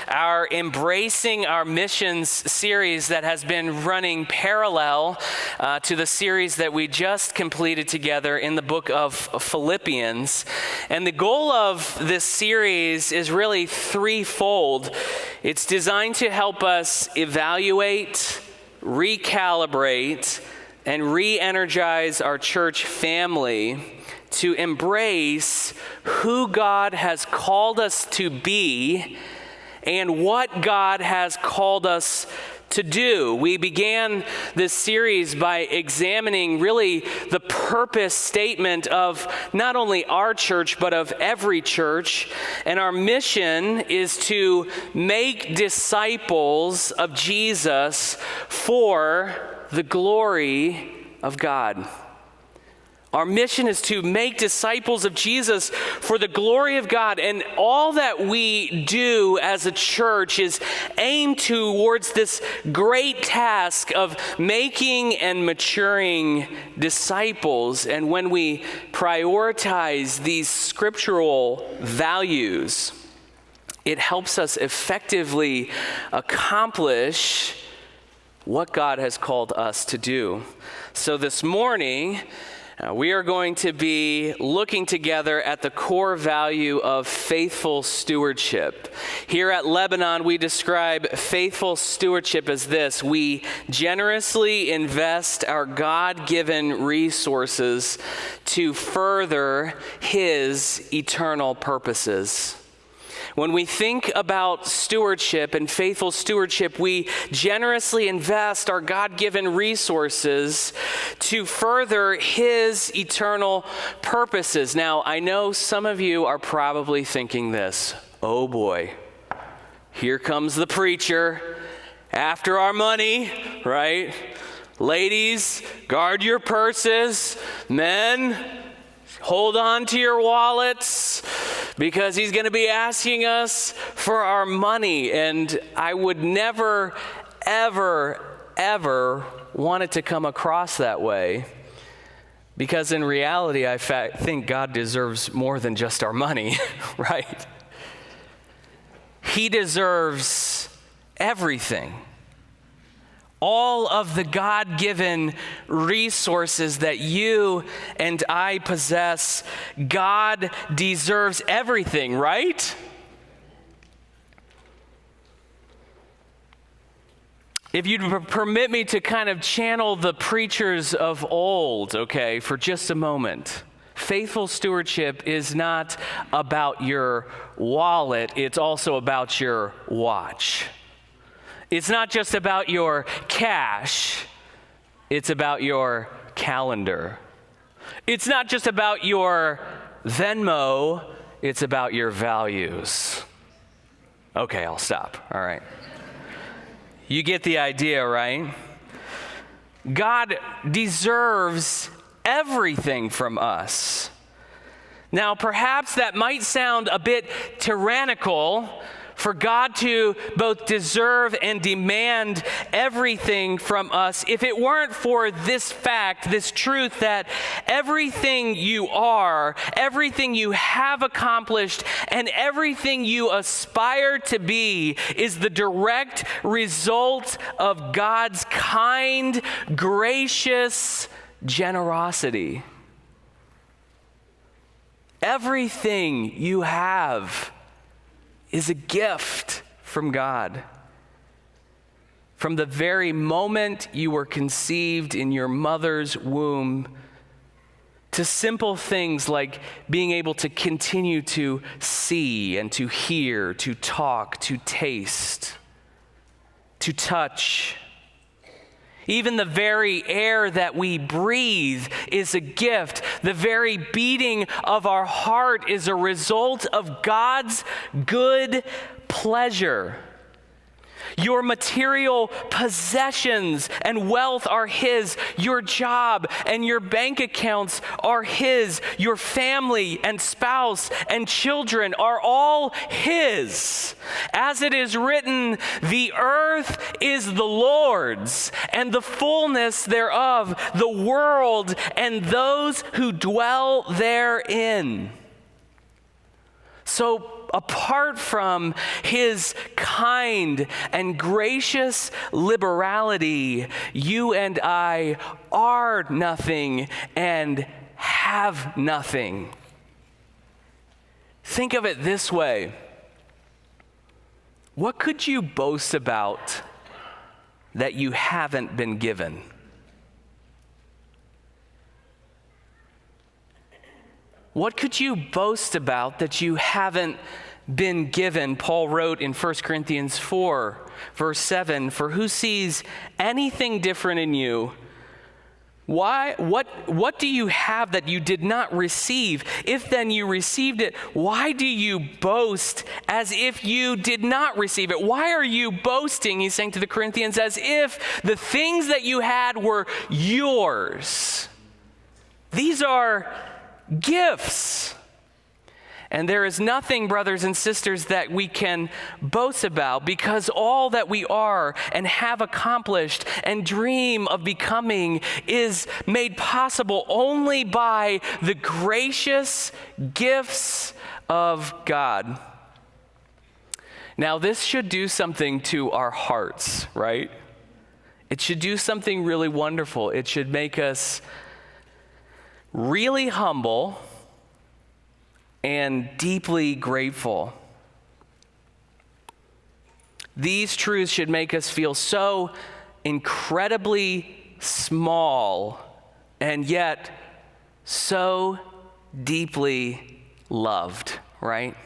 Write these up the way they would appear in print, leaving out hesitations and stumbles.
our Embracing Our Missions series that has been running parallel to the series that we just completed together in the book of Philippians. And the goal of this series is really threefold. It's designed to help us evaluate, recalibrate, and re-energize our church family to embrace who God has called us to be and what God has called us to do. We began this series by examining really the purpose statement of not only our church, but of every church. And our mission is to make disciples of Jesus for the glory of God. Our mission is to make disciples of Jesus for the glory of God. And all that we do as a church is aimed towards this great task of making and maturing disciples. And when we prioritize these scriptural values, it helps us effectively accomplish what God has called us to do. So this morning, we are going to be looking together at the core value of faithful stewardship. Here at Lebanon, we describe faithful stewardship as this: we generously invest our God-given resources to further His eternal purposes. When we think about stewardship and faithful stewardship, we generously invest our God-given resources to further His eternal purposes. Now, I know some of you are probably thinking this: oh boy, here comes the preacher after our money, right? Ladies, guard your purses. Men, hold on to your wallets, because he's going to be asking us for our money. And I would never, ever want it to come across that way, because in reality, I think God deserves more than just our money, right? He deserves everything. All of the God-given resources that you and I possess, God deserves everything, right? If you'd permit me to kind of channel the preachers of old, okay, for just a moment. Faithful stewardship is not about your wallet, it's also about your watch. It's not just about your cash, it's about your calendar. It's not just about your Venmo, it's about your values. Okay, I'll stop. All right. You get the idea, right? God deserves everything from us. Now, perhaps that might sound a bit tyrannical, for God to both deserve and demand everything from us, if it weren't for this fact, this truth, that everything you are, everything you have accomplished, and everything you aspire to be is the direct result of God's kind, gracious generosity. Everything you have is a gift from God. From the very moment you were conceived in your mother's womb, to simple things like being able to continue to see and to hear, to talk, to taste, to touch. Even the very air that we breathe is a gift. The very beating of our heart is a result of God's good pleasure. Your material possessions and wealth are His. Your job and your bank accounts are His. Your family and spouse and children are all His. As it is written, the earth is the Lord's, and the fullness thereof, the world and those who dwell therein. So apart from his kind and gracious liberality, you and I are nothing and have nothing. Think of it this way. What could you boast about that you haven't been given? What could you boast about that you haven't been given? Paul wrote in 1 Corinthians 4, verse 7, "For who sees anything different in you? What do you have that you did not receive? If then you received it, why do you boast as if you did not receive it?" Why are you boasting, he's saying to the Corinthians, as if the things that you had were yours? These are gifts. And there is nothing, brothers and sisters, that we can boast about, because all that we are and have accomplished and dream of becoming is made possible only by the gracious gifts of God. Now, this should do something to our hearts, right? It should do something really wonderful. It should make us really humble and deeply grateful. These truths should make us feel so incredibly small and yet so deeply loved, right?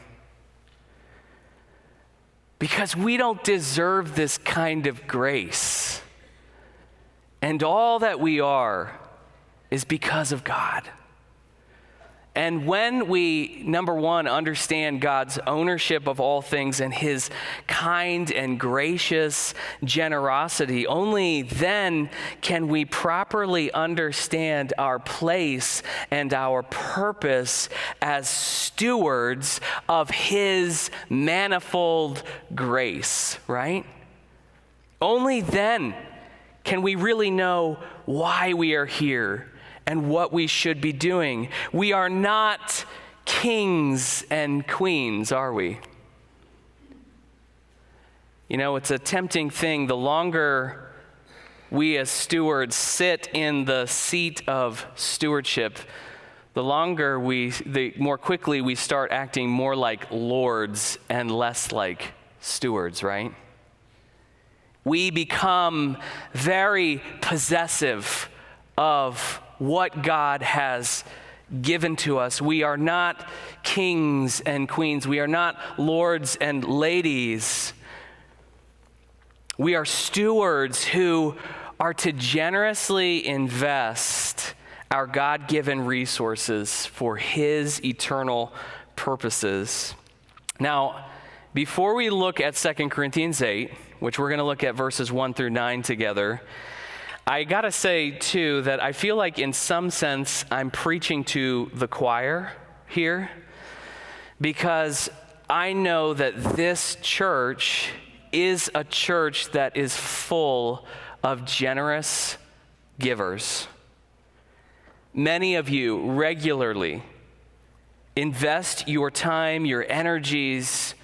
Because we don't deserve this kind of grace. And all that we are is because of God. And when we, number one, understand God's ownership of all things and his kind and gracious generosity, only then can we properly understand our place and our purpose as stewards of his manifold grace, right? Only then can we really know why we are here and what we should be doing. We are not kings and queens, are we? You know, it's a tempting thing. The longer we as stewards sit in the seat of stewardship, the more quickly we start acting more like lords and less like stewards, right? We become very possessive of what God has given to us. We are not kings and queens. We are not lords and ladies. We are stewards who are to generously invest our God-given resources for his eternal purposes. Now, before we look at 2 Corinthians 8, which we're going to look at verses 1 through 9 together, I gotta say, too, that I feel like in some sense I'm preaching to the choir here, because I know that this church is a church that is full of generous givers. Many of you regularly invest your time, your energies,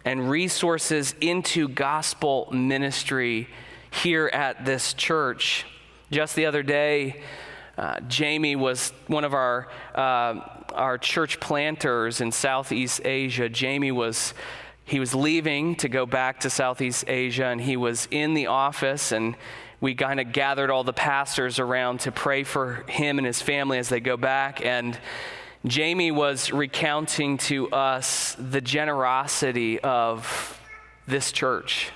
and resources into gospel ministry here at this church. Just the other day, Jamie was one of our church planters in Southeast Asia. He was leaving to go back to Southeast Asia, and he was in the office, and we kind of gathered all the pastors around to pray for him and his family as they go back. And Jamie was recounting to us the generosity of this church.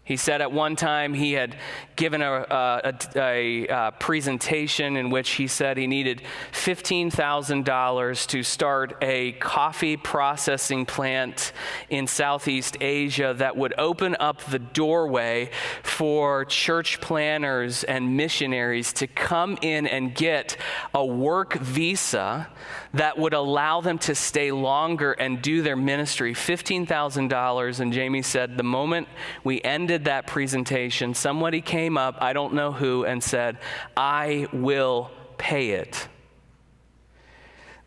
He said at one time he had given a presentation in which he said he needed $15,000 to start a coffee processing plant in Southeast Asia that would open up the doorway for church planners and missionaries to come in and get a work visa that would allow them to stay longer and do their ministry. $15,000. And Jamie said the moment we ended that presentation, somebody came up, I don't know who, and said, "I will pay it."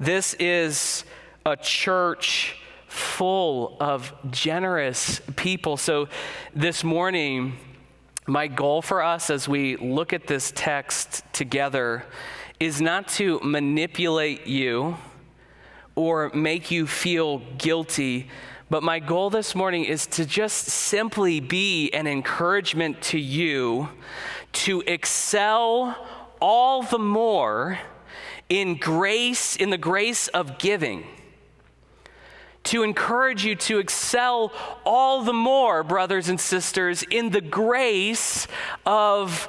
This is a church full of generous people. So this morning, my goal for us as we look at this text together is not to manipulate you or make you feel guilty, but my goal this morning is to just simply be an encouragement to you to excel all the more in grace, in the grace of giving. To encourage you to excel all the more, brothers and sisters, in the grace of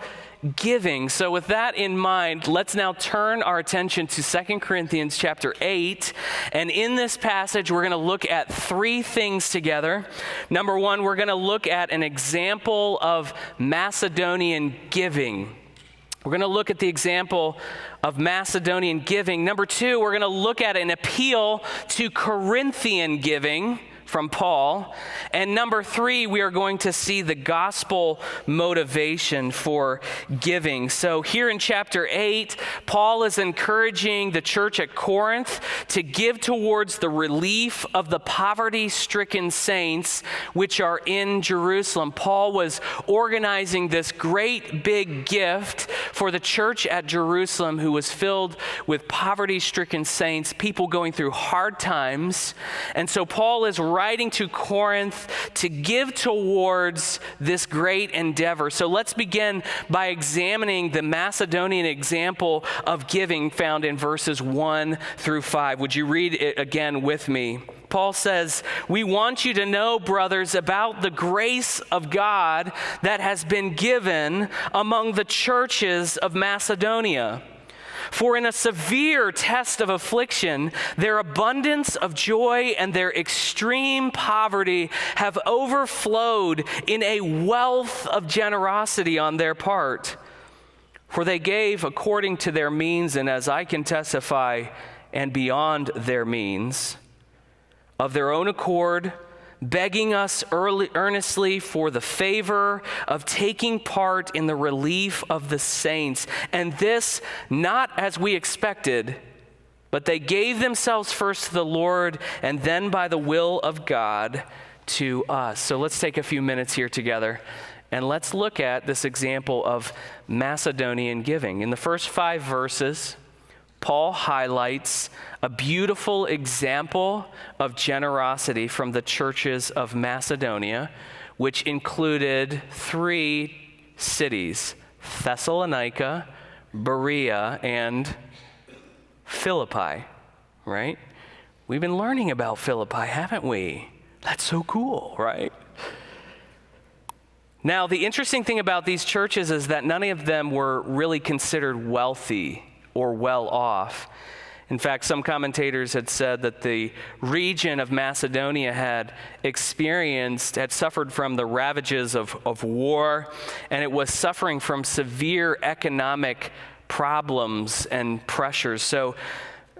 giving. So with that in mind, let's now turn our attention to 2 Corinthians chapter 8. And in this passage, we're going to look at three things together. Number one, we're going to look at an example of Macedonian giving. We're going to look at the example of Macedonian giving. Number two, we're going to look at an appeal to Corinthian giving from Paul. And number three, we are going to see the gospel motivation for giving. So here in chapter 8, Paul is encouraging the church at Corinth to give towards the relief of the poverty-stricken saints which are in Jerusalem. Paul was organizing this great big gift for the church at Jerusalem who was filled with poverty-stricken saints, people going through hard times. And so Paul is writing to Corinth to give towards this great endeavor. So let's begin by examining the Macedonian example of giving found in verses 1 through 5. Would you read it again with me? Paul says, "We want you to know, brothers, about the grace of God that has been given among the churches of Macedonia. For in a severe test of affliction, their abundance of joy and their extreme poverty have overflowed in a wealth of generosity on their part. For they gave according to their means, and as I can testify, and beyond their means, of their own accord, begging us earnestly for the favor of taking part in the relief of the saints. And this not as we expected, but they gave themselves first to the Lord, and then by the will of God to us." So let's take a few minutes here together, and let's look at this example of Macedonian giving. In the first 5 verses, Paul highlights a beautiful example of generosity from the churches of Macedonia, which included 3 cities: Thessalonica, Berea, and Philippi, right? We've been learning about Philippi, haven't we? That's so cool, right? Now, the interesting thing about these churches is that none of them were really considered wealthy or well off. In fact, some commentators had said that the region of Macedonia had suffered from the ravages of war, and it was suffering from severe economic problems and pressures. So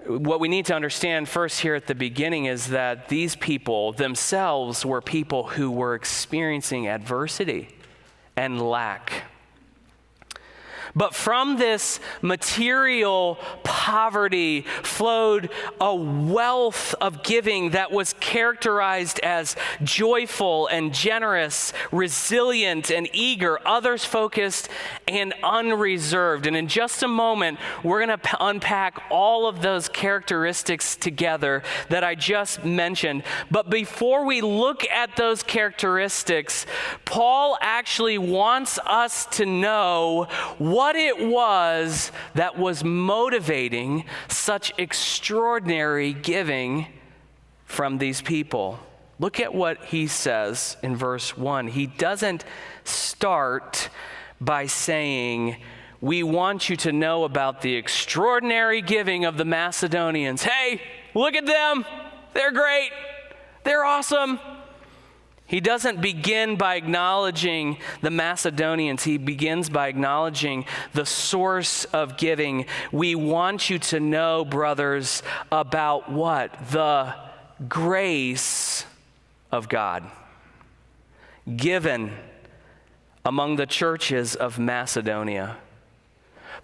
what we need to understand first here at the beginning is that these people themselves were people who were experiencing adversity and lack. But from this material poverty flowed a wealth of giving that was characterized as joyful and generous, resilient and eager, others-focused and unreserved. And in just a moment, we're going to unpack all of those characteristics together that I just mentioned. But before we look at those characteristics, Paul actually wants us to know what it was that was motivating such extraordinary giving from these people. Look at what he says in verse 1. He doesn't start by saying, "We want you to know about the extraordinary giving of the Macedonians. Hey, look at them. They're great. They're awesome." He doesn't begin by acknowledging the Macedonians. He begins by acknowledging the source of giving. We want you to know, brothers, about what? The grace of God given among the churches of Macedonia.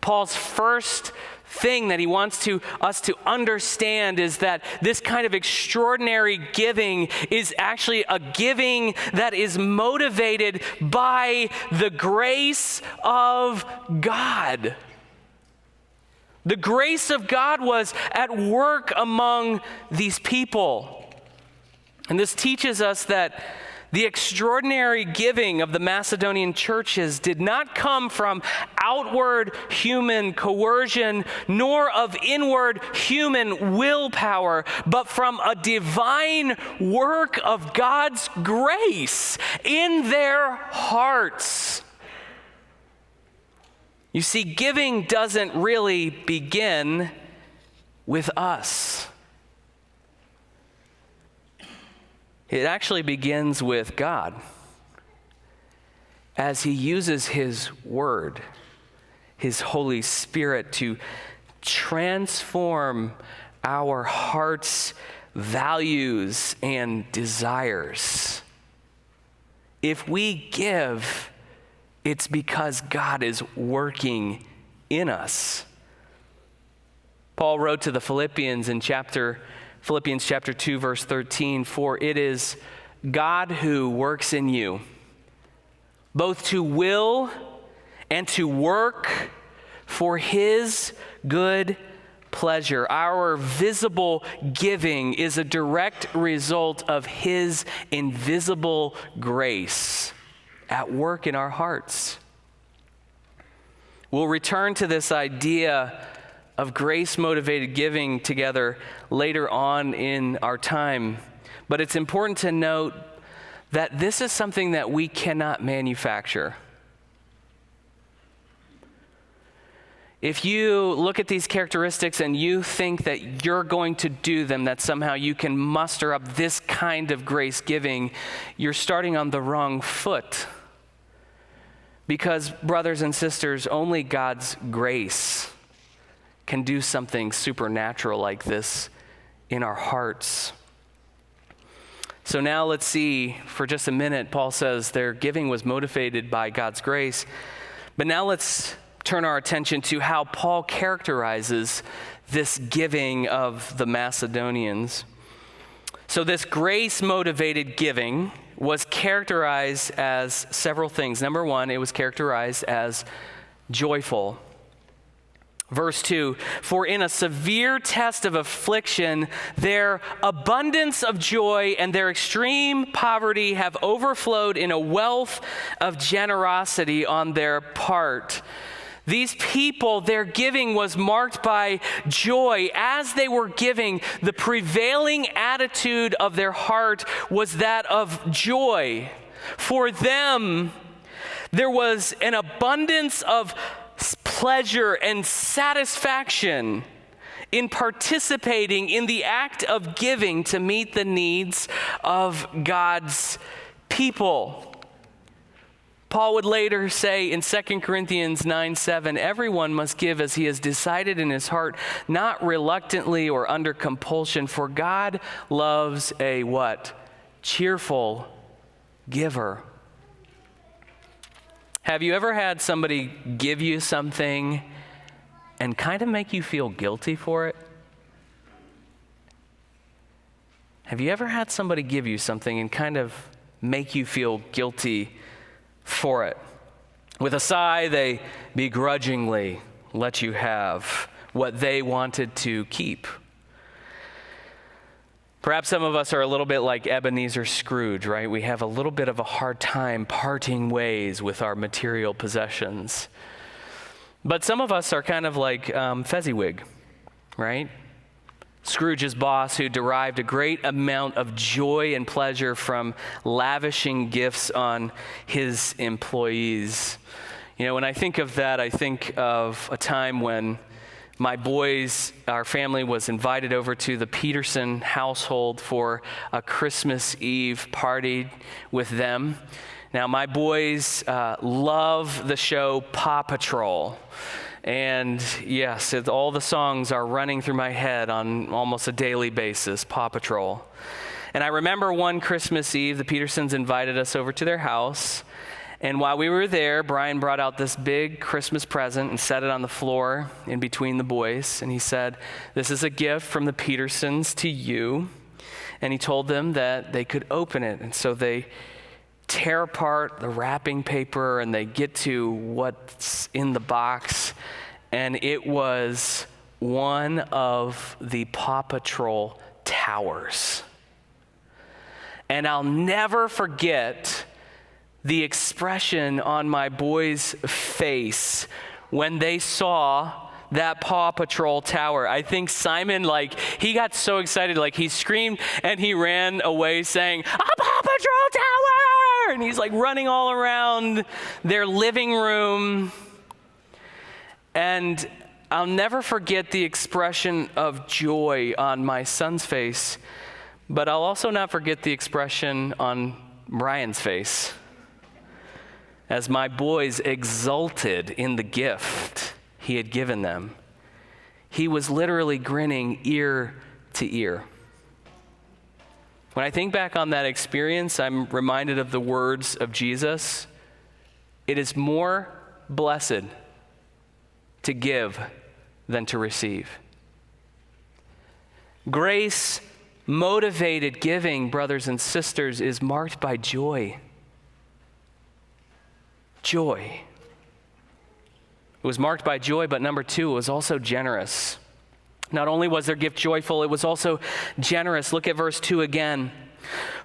Paul's first thing that he wants us to understand is that this kind of extraordinary giving is actually a giving that is motivated by the grace of God. The grace of God was at work among these people. And this teaches us that the extraordinary giving of the Macedonian churches did not come from outward human coercion, nor of inward human willpower, but from a divine work of God's grace in their hearts. You see, giving doesn't really begin with us. It actually begins with God as he uses his word, his Holy Spirit, to transform our hearts, values, and desires. If we give, it's because God is working in us. Paul wrote to the Philippians in Philippians chapter 2, verse 13, "For it is God who works in you, both to will and to work for his good pleasure." Our visible giving is a direct result of his invisible grace at work in our hearts. We'll return to this idea of grace-motivated giving together later on in our time. But it's important to note that this is something that we cannot manufacture. If you look at these characteristics and you think that you're going to do them, that somehow you can muster up this kind of grace giving, you're starting on the wrong foot. Because, brothers and sisters, only God's grace can do something supernatural like this in our hearts. So now let's see, for just a minute, Paul says their giving was motivated by God's grace. But now let's turn our attention to how Paul characterizes this giving of the Macedonians. So this grace-motivated giving was characterized as several things. Number one, it was characterized as joyful. Verse 2, "For in a severe test of affliction, their abundance of joy and their extreme poverty have overflowed in a wealth of generosity on their part." These people, their giving was marked by joy. As they were giving, the prevailing attitude of their heart was that of joy. For them, there was an abundance of pleasure and satisfaction in participating in the act of giving to meet the needs of God's people. Paul would later say in 2 Corinthians 9:7, "Everyone must give as he has decided in his heart, not reluctantly or under compulsion, for God loves a" what? "Cheerful giver." Have you ever had somebody give you something and kind of make you feel guilty for it? Have you ever had somebody give you something and kind of make you feel guilty for it? With a sigh, they begrudgingly let you have what they wanted to keep. Perhaps some of us are a little bit like Ebenezer Scrooge, right? We have a little bit of a hard time parting ways with our material possessions. But some of us are kind of like Fezziwig, right? Scrooge's boss, who derived a great amount of joy and pleasure from lavishing gifts on his employees. You know, when I think of that, I think of a time when my boys, our family was invited over to the Peterson household for a Christmas Eve party with them. Now, my boys love the show Paw Patrol. And yes, all the songs are running through my head on almost a daily basis, Paw Patrol. And I remember one Christmas Eve, the Petersons invited us over to their house. And while we were there, Brian brought out this big Christmas present and set it on the floor in between the boys. And he said, "This is a gift from the Petersons to you." And he told them that they could open it. And so they tear apart the wrapping paper and they get to what's in the box. And it was one of the Paw Patrol towers. And I'll never forget the expression on my boys' face when they saw that Paw Patrol tower. I think Simon, he got so excited, he screamed and he ran away saying, "A Paw Patrol tower!" And he's running all around their living room. And I'll never forget the expression of joy on my son's face, but I'll also not forget the expression on Brian's face as my boys exulted in the gift he had given them. He was literally grinning ear to ear. When I think back on that experience, I'm reminded of the words of Jesus. It is more blessed to give than to receive. Grace-motivated giving, brothers and sisters, is marked by joy. Joy. It was marked by joy, but number two, it was also generous. Not only was their gift joyful, it was also generous. Look at verse 2 again.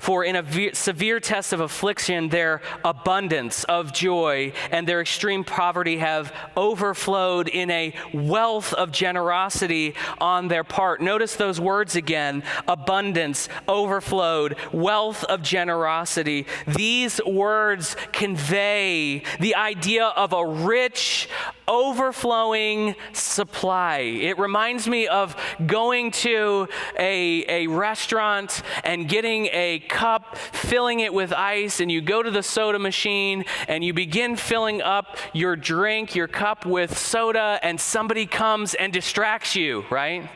For in a severe test of affliction, their abundance of joy and their extreme poverty have overflowed in a wealth of generosity on their part. Notice those words again: abundance, overflowed, wealth of generosity. These words convey the idea of a rich, overflowing supply. It reminds me of going to a restaurant and getting a cup, filling it with ice, and you go to the soda machine and you begin filling up your drink, your cup with soda, and somebody comes and distracts you, right?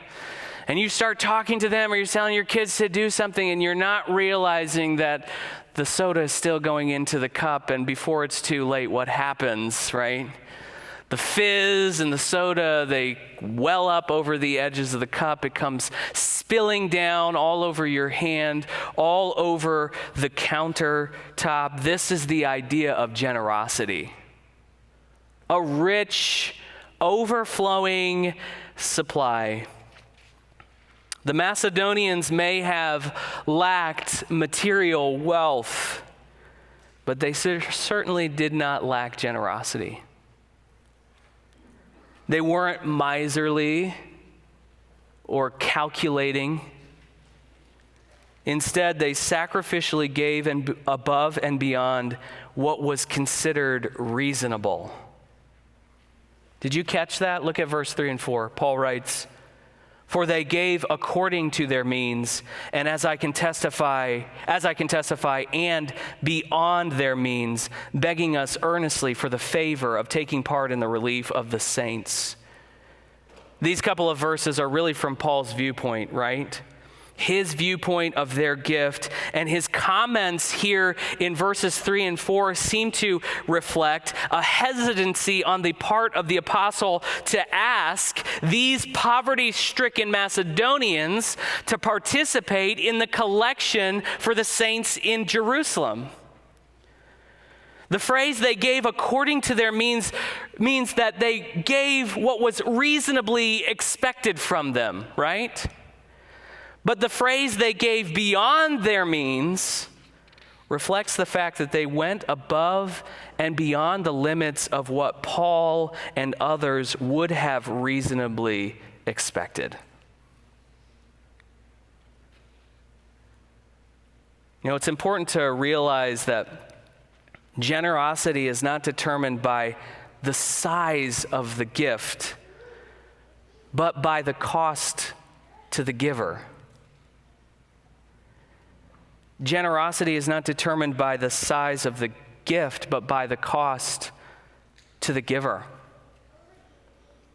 And you start talking to them, or you're telling your kids to do something, and you're not realizing that the soda is still going into the cup, and before it's too late, what happens, right? The fizz and the soda, they well up over the edges of the cup. It comes spilling down all over your hand, all over the countertop. This is the idea of generosity. A rich, overflowing supply. The Macedonians may have lacked material wealth, but they certainly did not lack generosity. They weren't miserly or calculating. Instead, they sacrificially gave above and beyond what was considered reasonable. Did you catch that? Look at verse 3 and 4. Paul writes, "For they gave according to their means, and as I can testify, and beyond their means, begging us earnestly for the favor of taking part in the relief of the saints." These couple of verses are really from Paul's viewpoint, right? His viewpoint of their gift, and his comments here in verses 3 and 4 seem to reflect a hesitancy on the part of the apostle to ask these poverty-stricken Macedonians to participate in the collection for the saints in Jerusalem. The phrase "they gave according to their means" means that they gave what was reasonably expected from them, right? But the phrase "they gave beyond their means" reflects the fact that they went above and beyond the limits of what Paul and others would have reasonably expected. You know, it's important to realize that generosity is not determined by the size of the gift, but by the cost to the giver. Generosity is not determined by the size of the gift, but by the cost to the giver.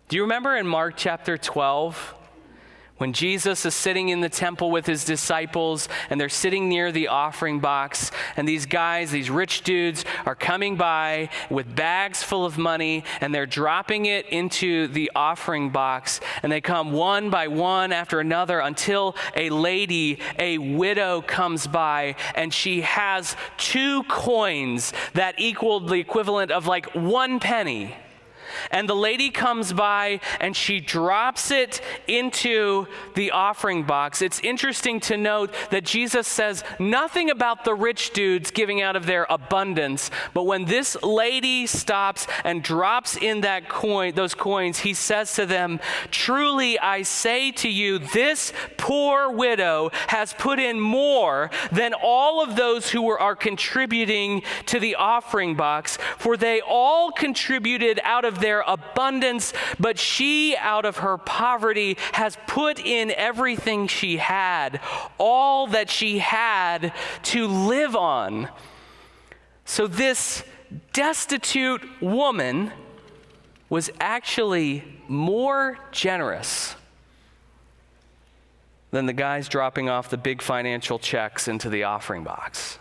Do you remember in Mark chapter 12, When Jesus is sitting in the temple with his disciples and they're sitting near the offering box, and these guys, these rich dudes, are coming by with bags full of money and they're dropping it into the offering box, and they come one by one after another until a lady, a widow, comes by, and she has 2 coins that equaled the equivalent of like 1 penny. And the lady comes by and she drops it into the offering box. It's interesting to note that Jesus says nothing about the rich dudes giving out of their abundance, but when this lady stops and drops in those coins, he says to them, "Truly I say to you, this poor widow has put in more than all of those who are contributing to the offering box, for they all contributed out of their abundance, but she out of her poverty has put in everything she had, all that she had to live on." So this destitute woman was actually more generous than the guys dropping off the big financial checks into the offering box.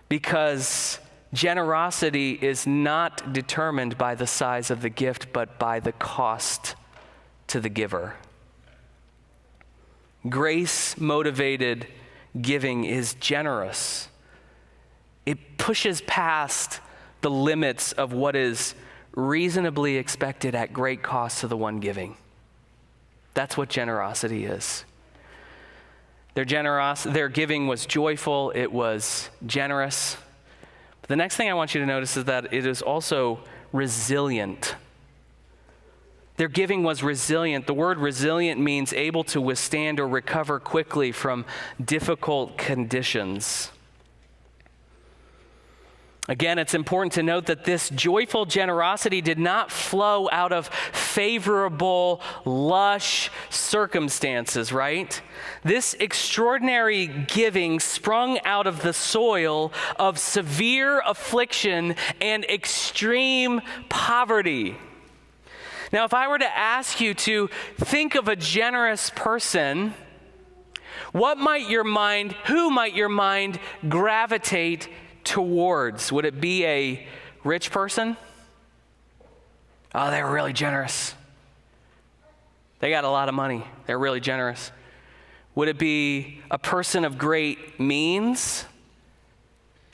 Because generosity is not determined by the size of the gift, but by the cost to the giver. Grace-motivated giving is generous. It pushes past the limits of what is reasonably expected at great cost to the one giving. That's what generosity is. Their giving was joyful, it was generous. The next thing I want you to notice is that it is also resilient. Their giving was resilient. The word resilient means able to withstand or recover quickly from difficult conditions. Again, it's important to note that this joyful generosity did not flow out of favorable, lush circumstances, right? This extraordinary giving sprung out of the soil of severe affliction and extreme poverty. Now, if I were to ask you to think of a generous person, who might your mind gravitate towards? Would it be a rich person? Oh, they were really generous. They got a lot of money. They're really generous. Would it be a person of great means?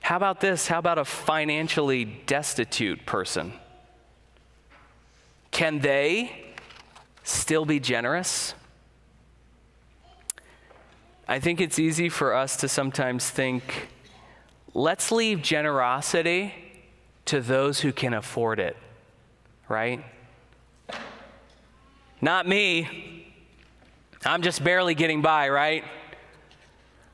How about this? How about a financially destitute person? Can they still be generous? I think it's easy for us to sometimes think, let's leave generosity to those who can afford it, right? Not me. I'm just barely getting by, right?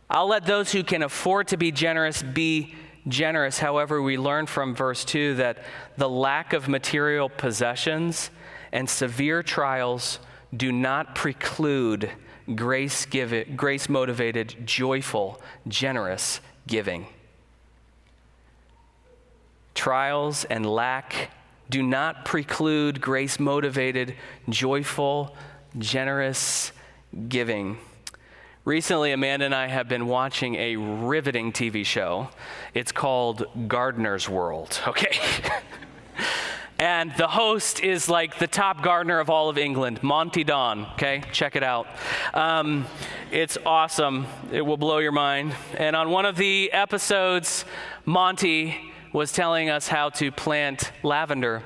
I'll let those who can afford to be generous be generous. However, we learn from verse 2 that the lack of material possessions and severe trials do not preclude grace-motivated, joyful, generous giving. Trials and lack do not preclude grace-motivated, joyful, generous giving. Recently, Amanda and I have been watching a riveting TV show. It's called Gardener's World, okay? And the host is like the top gardener of all of England, Monty Don, okay? Check it out. It's awesome. It will blow your mind. And on one of the episodes, Monty was telling us how to plant lavender.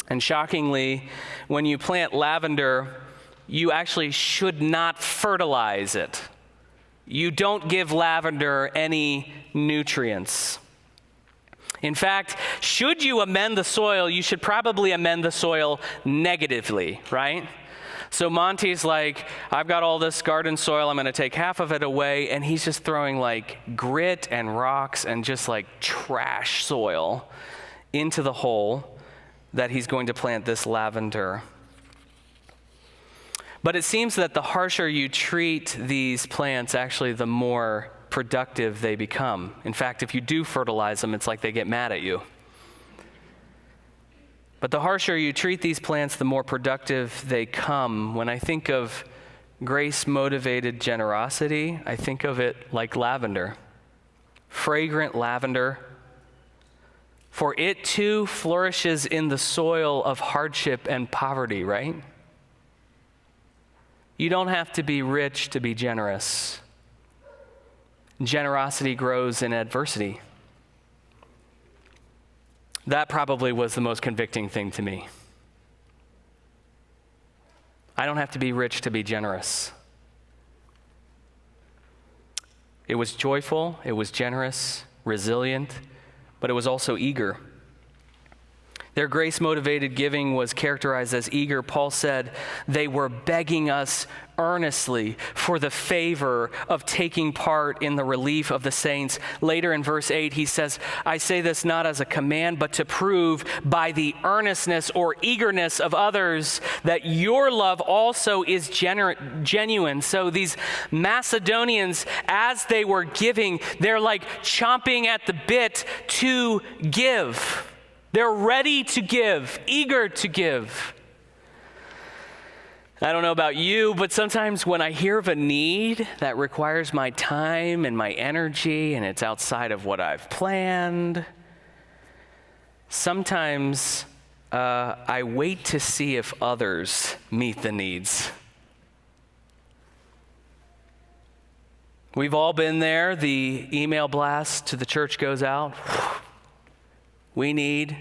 And shockingly, when you plant lavender, you actually should not fertilize it. You don't give lavender any nutrients. In fact, should you amend the soil, you should probably amend the soil negatively, right? So Monty's like, I've got all this garden soil, I'm going to take half of it away, and he's just throwing like grit and rocks and just like trash soil into the hole that he's going to plant this lavender. But it seems that the harsher you treat these plants, actually the more productive they become. In fact, if you do fertilize them, it's like they get mad at you. But the harsher you treat these plants, the more productive they come. When I think of grace-motivated generosity, I think of it like lavender, fragrant lavender. For it too flourishes in the soil of hardship and poverty, right? You don't have to be rich to be generous. Generosity grows in adversity. That probably was the most convicting thing to me. I don't have to be rich to be generous. It was joyful, it was generous, resilient, but it was also eager. Their grace-motivated giving was characterized as eager. Paul said they were begging us earnestly for the favor of taking part in the relief of the saints. Later in verse 8, he says, I say this not as a command, but to prove by the earnestness or eagerness of others that your love also is genuine. So these Macedonians, as they were giving, they're like chomping at the bit to give. They're ready to give, eager to give. I don't know about you, but sometimes when I hear of a need that requires my time and my energy and it's outside of what I've planned, sometimes I wait to see if others meet the needs. We've all been there. The email blast to the church goes out. We need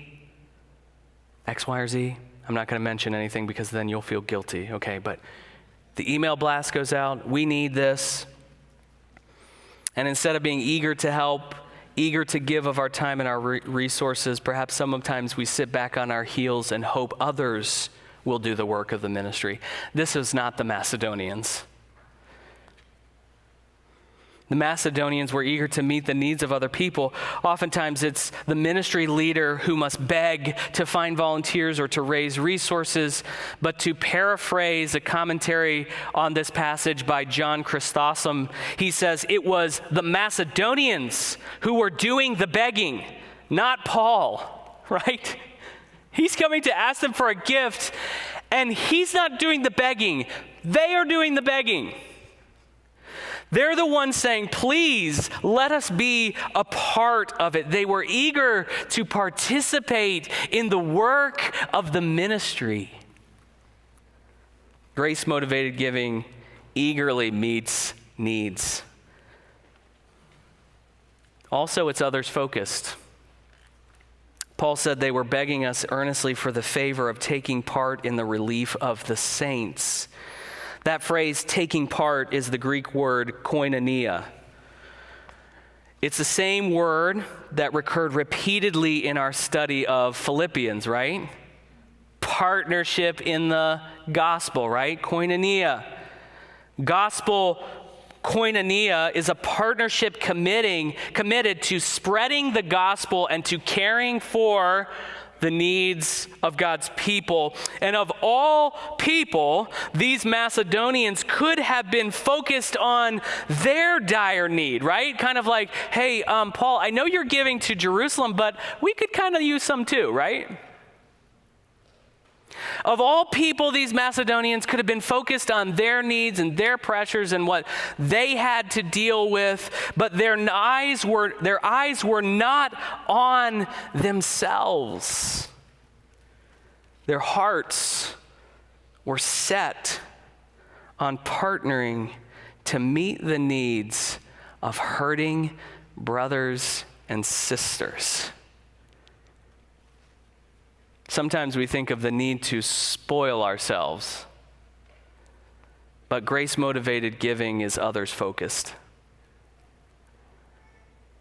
X, Y, or Z. I'm not going to mention anything because then you'll feel guilty, okay? But the email blast goes out. We need this. And instead of being eager to help, eager to give of our time and our resources, perhaps sometimes we sit back on our heels and hope others will do the work of the ministry. This is not the Macedonians. The Macedonians were eager to meet the needs of other people. Oftentimes it's the ministry leader who must beg to find volunteers or to raise resources. But to paraphrase a commentary on this passage by John Chrysostom, he says it was the Macedonians who were doing the begging, not Paul, right? He's coming to ask them for a gift, and he's not doing the begging. They are doing the begging. They're the ones saying, please let us be a part of it. They were eager to participate in the work of the ministry. Grace-motivated giving eagerly meets needs. Also, it's others-focused. Paul said they were begging us earnestly for the favor of taking part in the relief of the saints. That phrase, taking part, is the Greek word koinonia. It's the same word that recurred repeatedly in our study of Philippians, right? Partnership in the gospel, right? Koinonia. Gospel koinonia is a partnership committed to spreading the gospel and to caring for the needs of God's people. And of all people, these Macedonians could have been focused on their dire need, right? Kind of like, hey, Paul, I know you're giving to Jerusalem, but we could kind of use some too, right? Of all people, these Macedonians could have been focused on their needs and their pressures and what they had to deal with, but their eyes were not on themselves. Their hearts were set on partnering to meet the needs of hurting brothers and sisters. Sometimes we think of the need to spoil ourselves, but grace-motivated giving is others-focused. It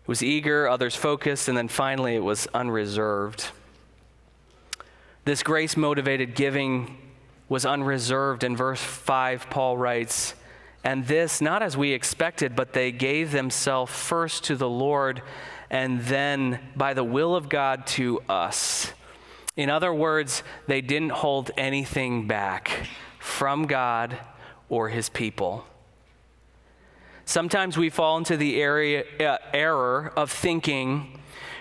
was eager, others-focused, and then finally it was unreserved. This grace-motivated giving was unreserved. In verse 5, Paul writes, and this not as we expected, but they gave themselves first to the Lord, and then by the will of God to us. In other words, they didn't hold anything back from God or his people. Sometimes we fall into the error of thinking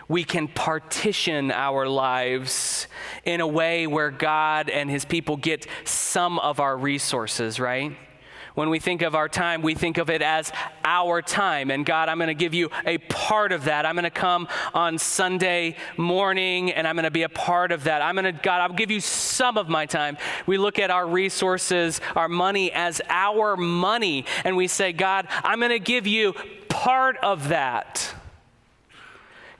we can partition our lives in a way where God and his people get some of our resources, right? When we think of our time, we think of it as our time. And God, I'm going to give you a part of that. I'm going to come on Sunday morning and I'm going to be a part of that. God, I'll give you some of my time. We look at our resources, our money as our money. And we say, God, I'm going to give you part of that.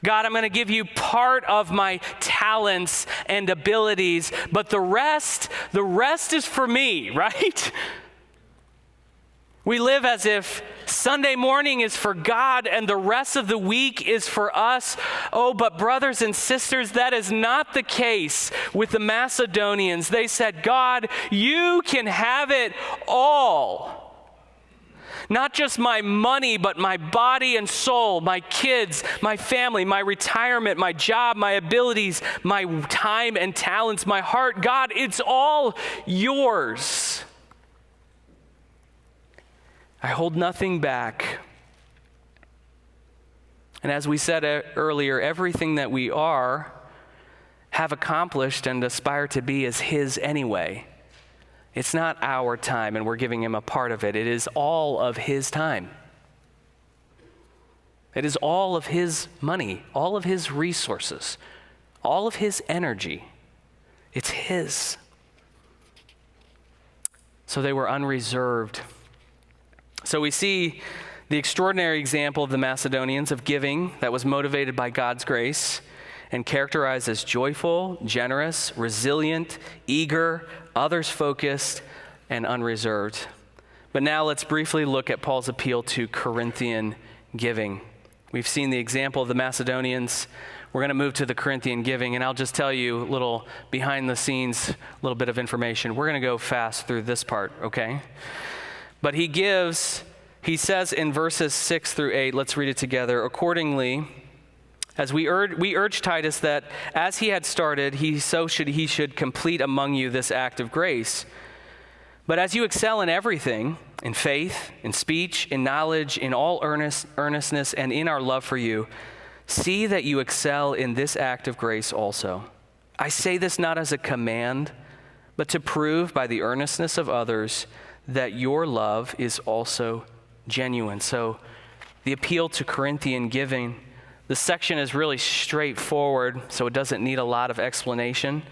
God, I'm going to give you part of my talents and abilities, but the rest is for me, right? We live as if Sunday morning is for God and the rest of the week is for us. Oh, but brothers and sisters, that is not the case with the Macedonians. They said, God, you can have it all. Not just my money, but my body and soul, my kids, my family, my retirement, my job, my abilities, my time and talents, my heart. God, it's all yours. I hold nothing back. And as we said earlier, everything that we are, have accomplished and aspire to be is his anyway. It's not our time, and we're giving him a part of it. It is all of his time. It is all of his money, all of his resources, all of his energy. It's his. So they were unreserved. So we see the extraordinary example of the Macedonians of giving that was motivated by God's grace and characterized as joyful, generous, resilient, eager, others-focused, and unreserved. But now let's briefly look at Paul's appeal to Corinthian giving. We've seen the example of the Macedonians. We're going to move to the Corinthian giving, and I'll just tell you a little behind the scenes, a little bit of information. We're going to go fast through this part, okay? But he says in verses 6 through 8, let's read it together. Accordingly, as we urge Titus that as he had started, he should complete among you this act of grace. But as you excel in everything, in faith, in speech, in knowledge, in all earnestness, and in our love for you, see that you excel in this act of grace also. I say this not as a command, but to prove by the earnestness of others that your love is also genuine. So the appeal to Corinthian giving, this section is really straightforward, so it doesn't need a lot of explanation.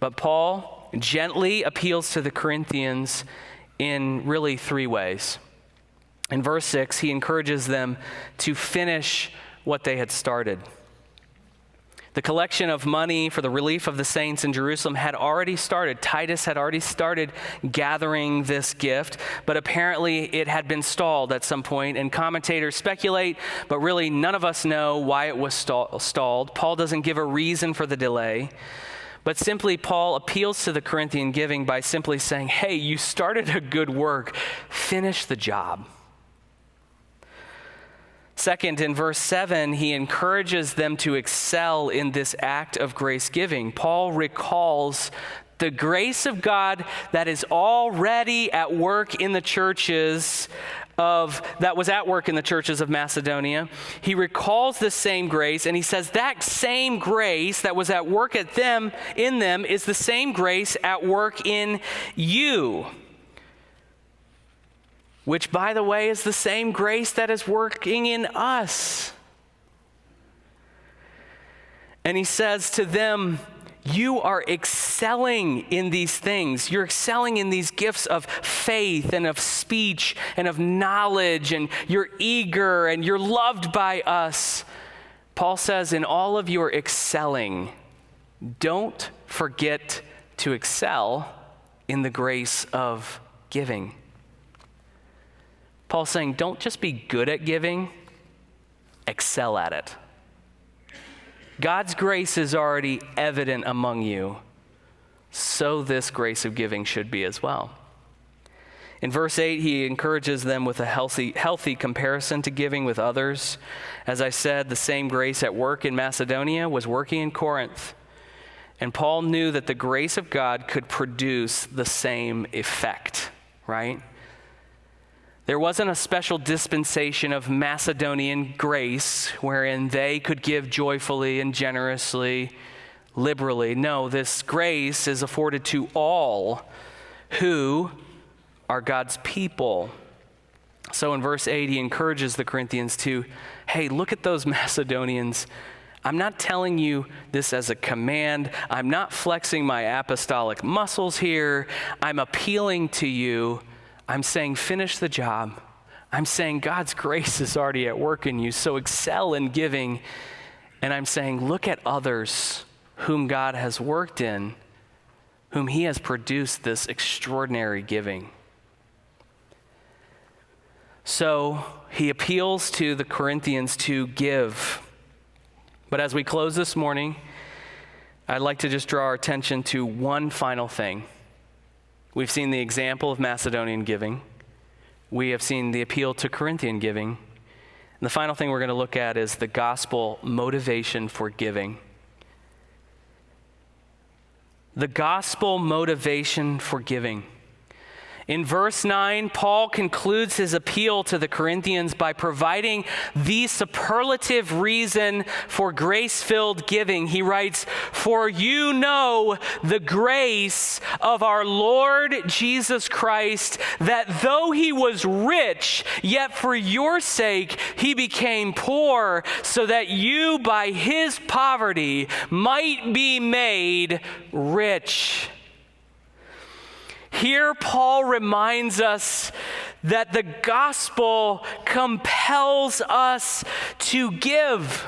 But Paul gently appeals to the Corinthians in really three ways. In verse 6, he encourages them to finish what they had started. The collection of money for the relief of the saints in Jerusalem had already started. Titus had already started gathering this gift, but apparently it had been stalled at some point, and commentators speculate, but really none of us know why it was stalled. Paul doesn't give a reason for the delay, but simply Paul appeals to the Corinthian giving by simply saying, hey, you started a good work, finish the job. Second, in verse 7, he encourages them to excel in this act of grace giving. Paul recalls the grace of God that is already at work in the churches of Macedonia. He recalls the same grace, and he says that same grace that was at work in them is the same grace at work in you. Which, by the way, is the same grace that is working in us. And he says to them, you are excelling in these things. You're excelling in these gifts of faith and of speech and of knowledge, and you're eager and you're loved by us. Paul says, in all of your excelling, don't forget to excel in the grace of giving. Paul's saying, don't just be good at giving, excel at it. God's grace is already evident among you, so this grace of giving should be as well. In verse 8, he encourages them with a healthy comparison to giving with others. As I said, the same grace at work in Macedonia was working in Corinth. And Paul knew that the grace of God could produce the same effect, right? There wasn't a special dispensation of Macedonian grace wherein they could give joyfully and generously, liberally. No, this grace is afforded to all who are God's people. So in verse 8, he encourages the Corinthians to, hey, look at those Macedonians. I'm not telling you this as a command. I'm not flexing my apostolic muscles here. I'm appealing to you. I'm saying finish the job. I'm saying God's grace is already at work in you, so excel in giving. And I'm saying look at others whom God has worked in, whom he has produced this extraordinary giving. So he appeals to the Corinthians to give. But as we close this morning, I'd like to just draw our attention to one final thing. We've seen the example of Macedonian giving. We have seen the appeal to Corinthian giving. And the final thing we're going to look at is the gospel motivation for giving. The gospel motivation for giving. In verse 9, Paul concludes his appeal to the Corinthians by providing the superlative reason for grace-filled giving. He writes, "For you know the grace of our Lord Jesus Christ, that though he was rich, yet for your sake he became poor, so that you by his poverty might be made rich." Here, Paul reminds us that the gospel compels us to give.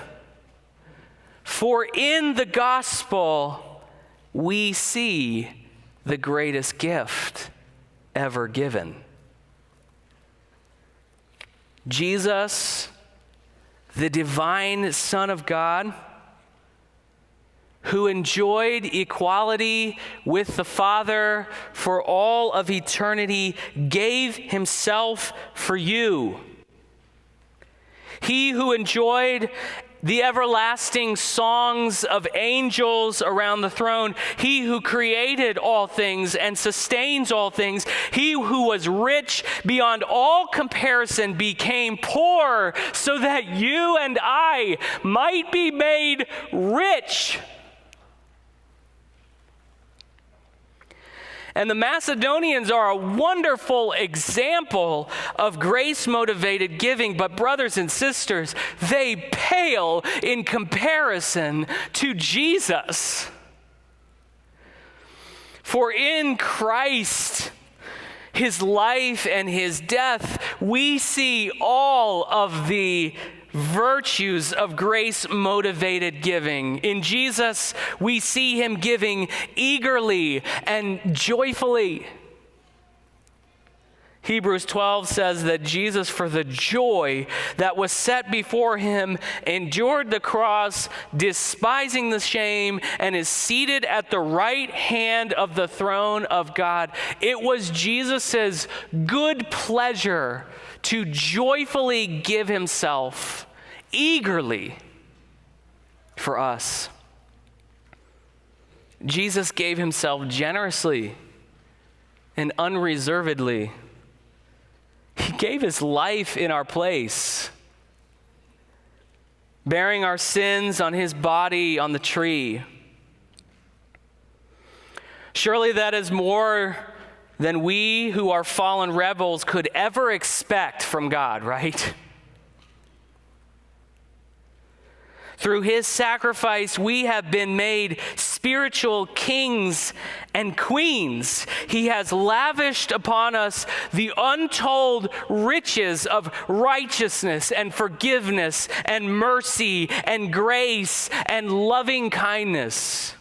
For in the gospel, we see the greatest gift ever given. Jesus, the divine Son of God, who enjoyed equality with the Father for all of eternity, gave himself for you. He who enjoyed the everlasting songs of angels around the throne, he who created all things and sustains all things, he who was rich beyond all comparison became poor so that you and I might be made rich. And the Macedonians are a wonderful example of grace-motivated giving, but brothers and sisters, they pale in comparison to Jesus. For in Christ, his life and his death, we see all of the virtues of grace-motivated giving. In Jesus, we see him giving eagerly and joyfully. Hebrews 12 says that Jesus, for the joy that was set before him, endured the cross, despising the shame, and is seated at the right hand of the throne of God. It was Jesus's good pleasure to joyfully give himself eagerly for us. Jesus gave himself generously and unreservedly. He gave his life in our place, bearing our sins on his body on the tree. Surely that is more than we who are fallen rebels could ever expect from God, right? Through his sacrifice, we have been made spiritual kings and queens. He has lavished upon us the untold riches of righteousness and forgiveness and mercy and grace and loving kindness.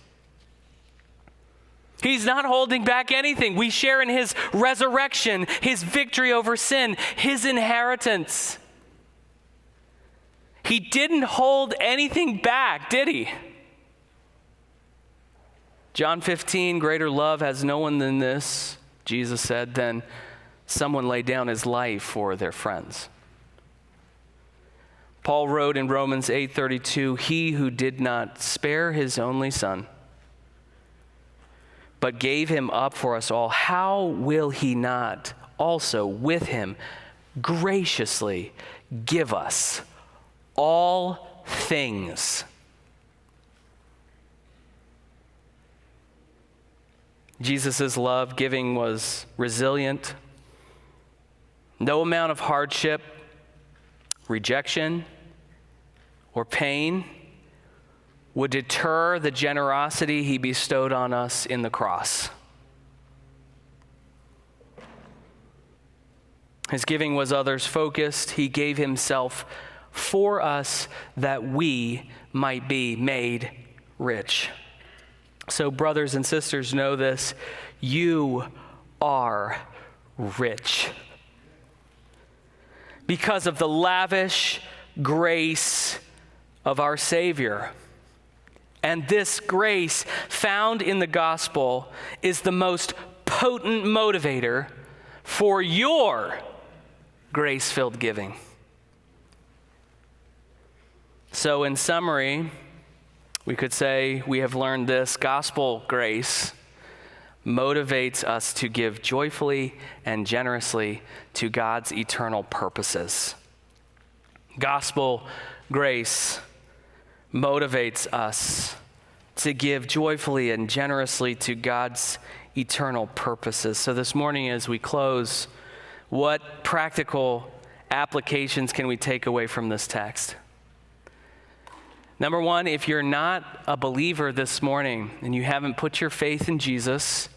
He's not holding back anything. We share in his resurrection, his victory over sin, his inheritance. He didn't hold anything back, did he? John 15, greater love has no one than this, Jesus said, than someone lay down his life for their friends. Paul wrote in Romans 8:32, he who did not spare his only son, but gave him up for us all, how will he not also with him graciously give us all things. Jesus' love giving was resilient. No amount of hardship, rejection, or pain would deter the generosity he bestowed on us in the cross. His giving was others focused. He gave himself for us that we might be made rich. So brothers and sisters, know this: you are rich because of the lavish grace of our Savior. And this grace found in the gospel is the most potent motivator for your grace-filled giving. So in summary, we could say we have learned this: gospel grace motivates us to give joyfully and generously to God's eternal purposes. Gospel grace motivates us to give joyfully and generously to God's eternal purposes. So this morning, as we close, what practical applications can we take away from this text? Number one, if you're not a believer this morning and you haven't put your faith in Jesus,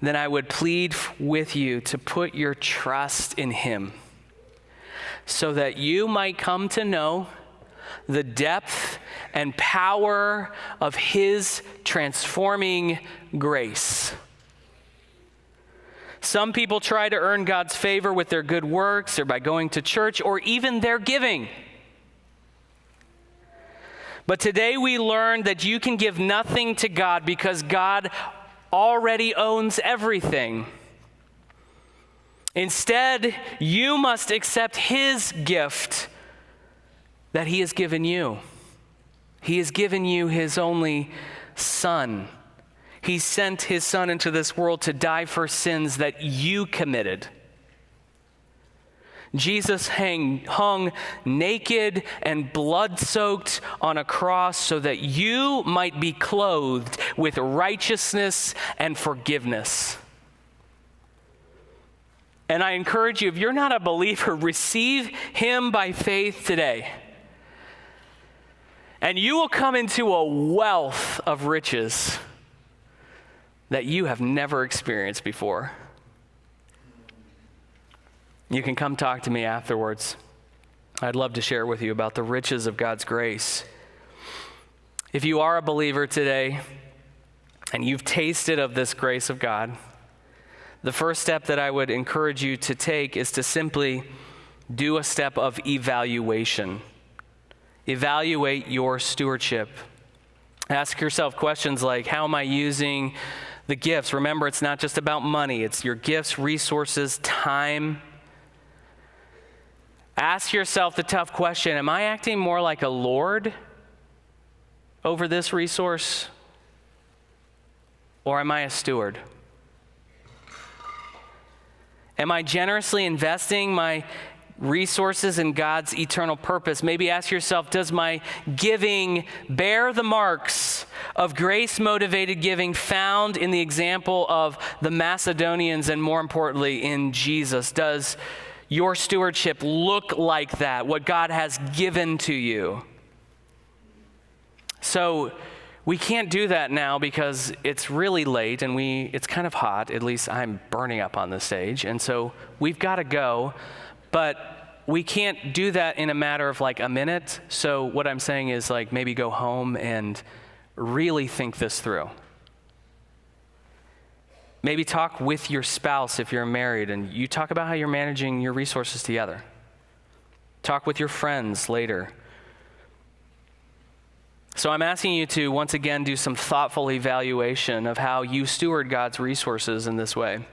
then I would plead with you to put your trust in him so that you might come to know the depth and power of his transforming grace. Some people try to earn God's favor with their good works or by going to church or even their giving. But today we learn that you can give nothing to God because God already owns everything. Instead, you must accept his gift that he has given you. He has given you his only Son. He sent his Son into this world to die for sins that you committed. Jesus hung naked and blood-soaked on a cross so that you might be clothed with righteousness and forgiveness. And I encourage you, if you're not a believer, receive him by faith today. And you will come into a wealth of riches that you have never experienced before. You can come talk to me afterwards. I'd love to share with you about the riches of God's grace. If you are a believer today and you've tasted of this grace of God, the first step that I would encourage you to take is to simply do a step of evaluation. Evaluate your stewardship. Ask yourself questions like, how am I using the gifts? Remember, it's not just about money. It's your gifts, resources, time. Ask yourself the tough question, am I acting more like a lord over this resource, or am I a steward? Am I generously investing my resources in God's eternal purpose? Maybe ask yourself, does my giving bear the marks of grace-motivated giving found in the example of the Macedonians and, more importantly, in Jesus? Does your stewardship look like that, what God has given to you? So we can't do that now because it's really late and it's kind of hot. At least I'm burning up on the stage. And so we've got to go. But we can't do that in a matter of like a minute. So what I'm saying is like maybe go home and really think this through. Maybe talk with your spouse if you're married and you talk about how you're managing your resources together. Talk with your friends later. So I'm asking you to once again do some thoughtful evaluation of how you steward God's resources in this way.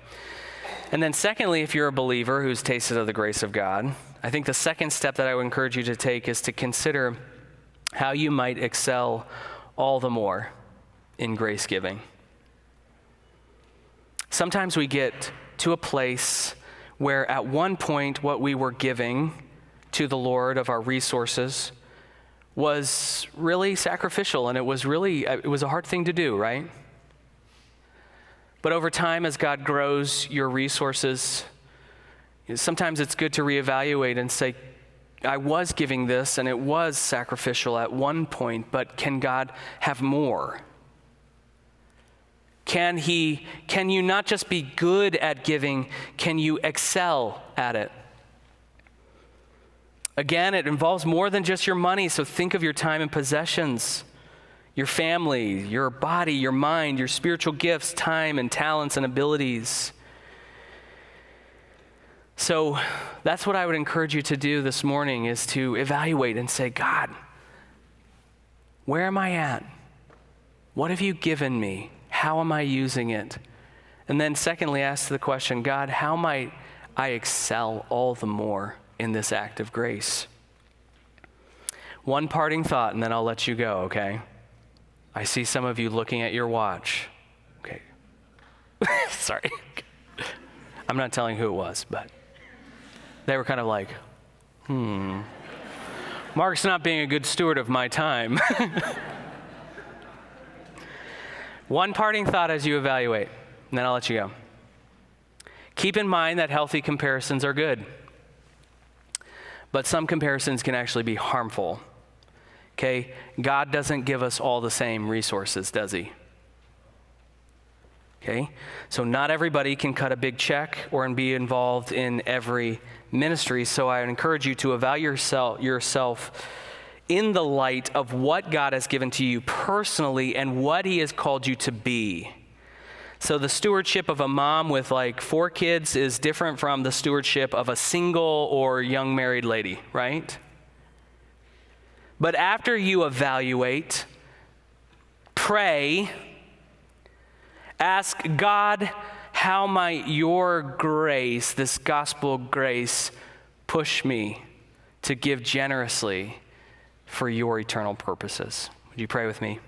And then secondly, if you're a believer who's tasted of the grace of God, I think the second step that I would encourage you to take is to consider how you might excel all the more in grace giving. Sometimes we get to a place where at one point what we were giving to the Lord of our resources was really sacrificial, and it was a hard thing to do, right? But over time, as God grows your resources, sometimes it's good to reevaluate and say, I was giving this and it was sacrificial at one point, but can God have more? Can you not just be good at giving, can you excel at it? Again, it involves more than just your money, so think of your time and possessions, your family, your body, your mind, your spiritual gifts, time and talents and abilities. So that's what I would encourage you to do this morning, is to evaluate and say, God, where am I at? What have you given me? How am I using it? And then secondly, ask the question, God, how might I excel all the more in this act of grace? One parting thought, and then I'll let you go, okay? I see some of you looking at your watch. Okay. Sorry. I'm not telling who it was, but they were kind of like, Mark's not being a good steward of my time. One parting thought as you evaluate, and then I'll let you go. Keep in mind that healthy comparisons are good, but some comparisons can actually be harmful. Okay? God doesn't give us all the same resources, does he? Okay? So not everybody can cut a big check or be involved in every ministry, so I encourage you to evaluate yourself in the light of what God has given to you personally and what he has called you to be. So the stewardship of a mom with like 4 kids is different from the stewardship of a single or young married lady, right? But after you evaluate, pray, ask God, how might your grace, this gospel grace, push me to give generously for your eternal purposes? Would you pray with me?